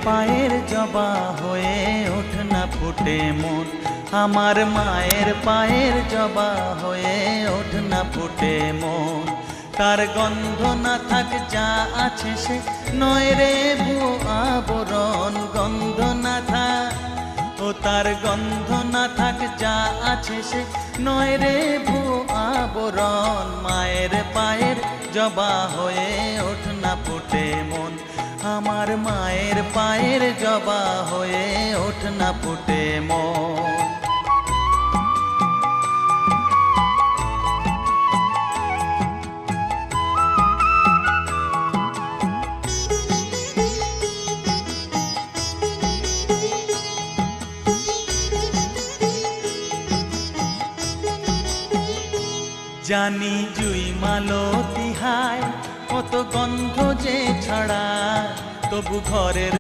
পায়ের জবা হয়ে ওঠ না ফুটে মন, আমার মায়ের পায়ের জবা হয়ে ওঠ না ফুটে মন। তার গন্ধ না থাক যা আছে সে নয় রে ভুয়ো আবরণ, গন্ধ না থাক ও তার গন্ধ না থাক যা আছে সে নয় রে ভুয়ো আবরণ। মায়ের পায়ের জবা হয়ে ওঠ না ফুটে মন, আমার মায়ের পায়ের জবা হয়ে ওঠ না ফুটে মন। জানি জুই মালতী হায় কত গন্ধ যে ছড়ায়, তবু ঘরের